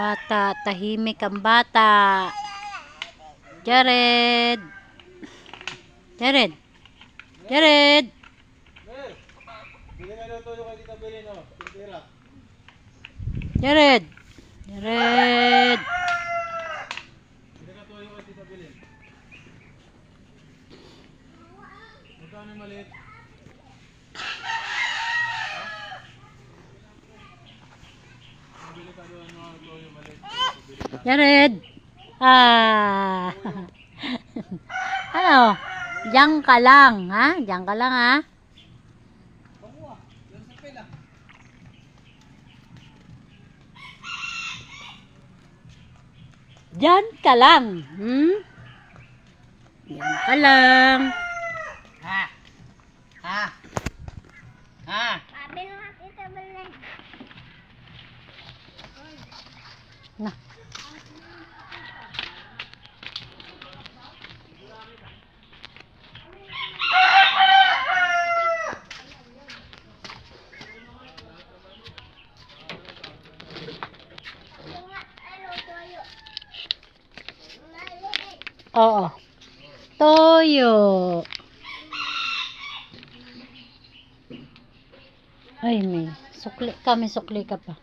bata, tahimik ang bata. Jared. Jared. Jared. Jared. Jared. Jared. Ah. Ano? Diyan ka lang, ha? Diyan ka lang, ha? Diyan ka lang. Diyan ka lang. Ha? Ha? Ha? Sabi nga kita Belen. Na. Oo. Toyo. Ay, may sukli ka pa.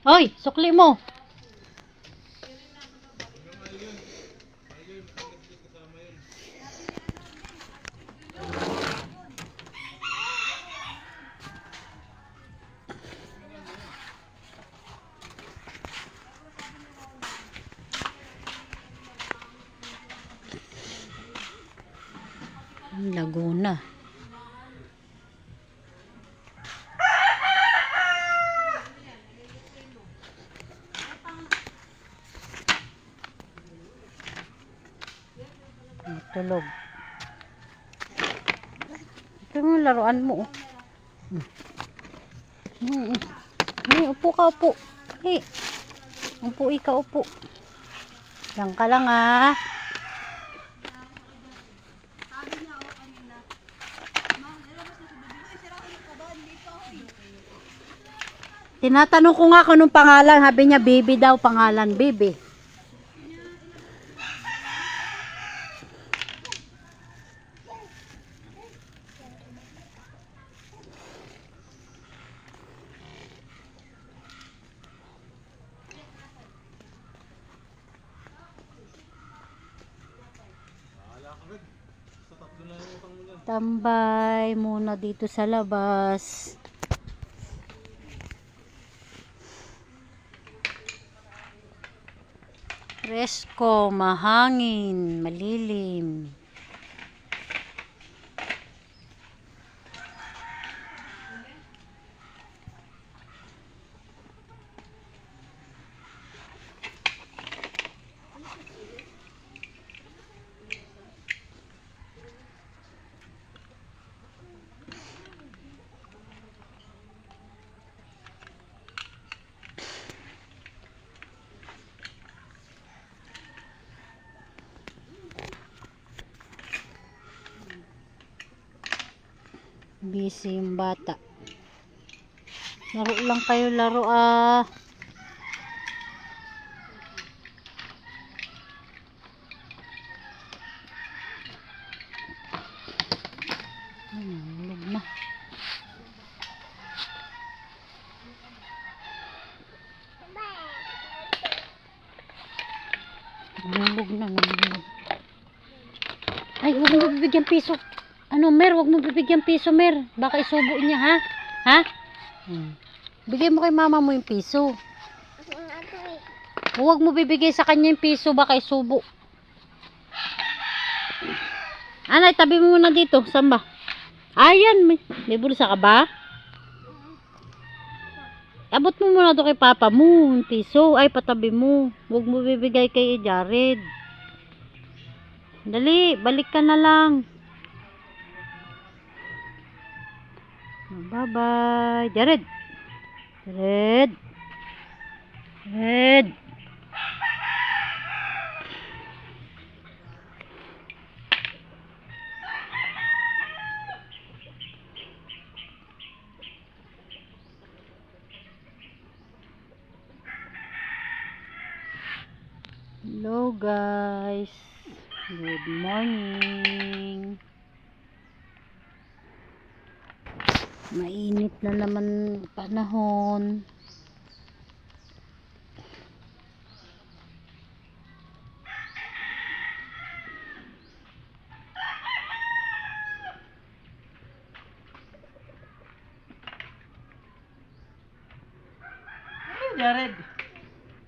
Hoy, sukli mo. Laguna. Tulog. Ito yung laruan mo. Upo ka, upo. Upo, ikaw, upo. Diyan ka lang, ha? Tinatanong ko nga kung anong pangalan. Sabi niya, baby daw pangalan. Baby. Tambay muna dito sa labas. Presko, mahangin, malilim. Busy yung bata. Laro lang kayo, laro ah. Hulog na. Hulog na. Ay, huwag mo bibigyan piso. Ano, Mer? Huwag mo bibigyan piso, Mer. Baka isubo niya, ha? Ha? Bigay mo kay mama mo yung piso. Huwag mo bibigay sa kanya yung piso. Baka isubo. Anay, tabi mo muna dito. Saan ba? Ayan, may bulsa ka ba? Abot mo muna to kay papa mo. Yung piso. Ay, patabi mo. Huwag mo bibigay kay Jared. Dali, balik ka na lang. Bye-bye. Jared. Jared. Jared. guys. Good morning. Mainit na naman panahon. Jared.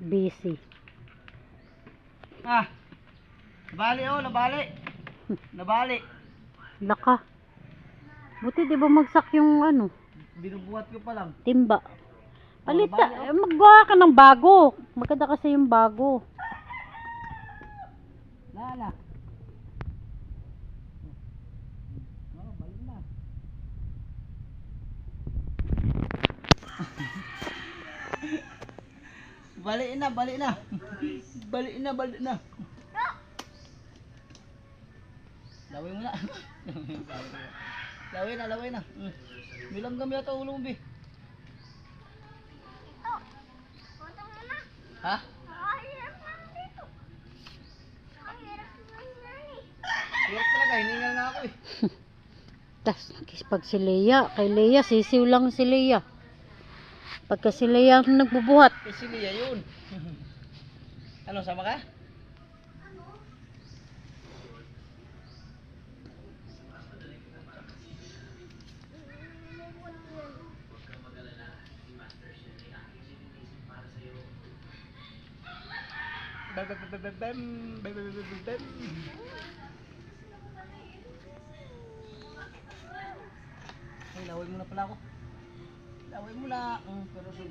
Busy. Ah. Nabali nabali. Nabali. Laka. Buti di ba magsak yung ano, Binubuhat ko pa lang. timba. Palita, nabali, maggawa ka ng bago. Maganda kasi yung bago. Lala. Balik na. Balik na, balik na. Balik na, balik na. Laway mo na. Laway na, laway na. Bilang kami ata ulo mo, Bi. Punta mo na. Ha? Ang hirap naman dito. Ang hirap naman yan eh. Hirap talaga, hiningal nga ako eh. Tas, pag si Leia, kay Leia, sisiw lang si Leia. Pagka si Leia ang nagbubuhat, Eh, si Lia yun. Ano, sama ka? Bam, bam, bam, bam, bam, bam, bam, bam, bam, bam. Ay, laway muna pala ako. Laway muna. Pero dun.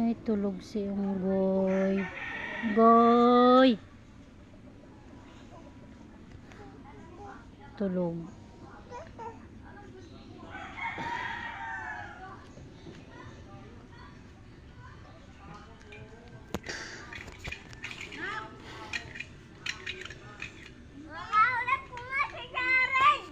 ay, tulog si Unggoy. Goy! Tulog. Makaulat ko nga si Jared.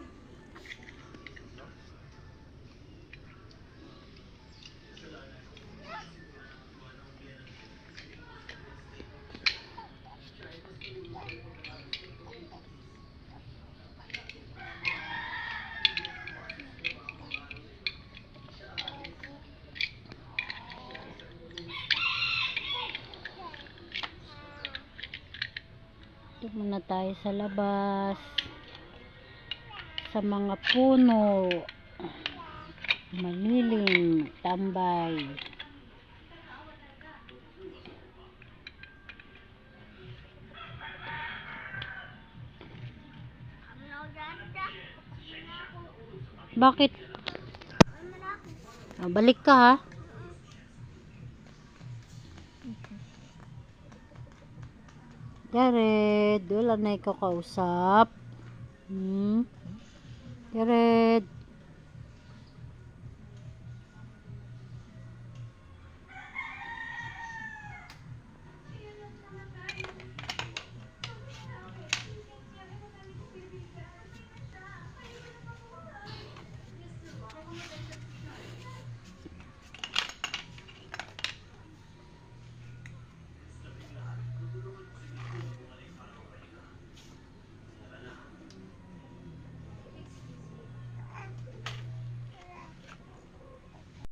Ito muna tayo sa labas. Sa mga puno. Malilim. Tambay. Ano dyan? Bakit? Ano na ako? Balik ka ha. Jared, wala na ikaw kausap. Jared.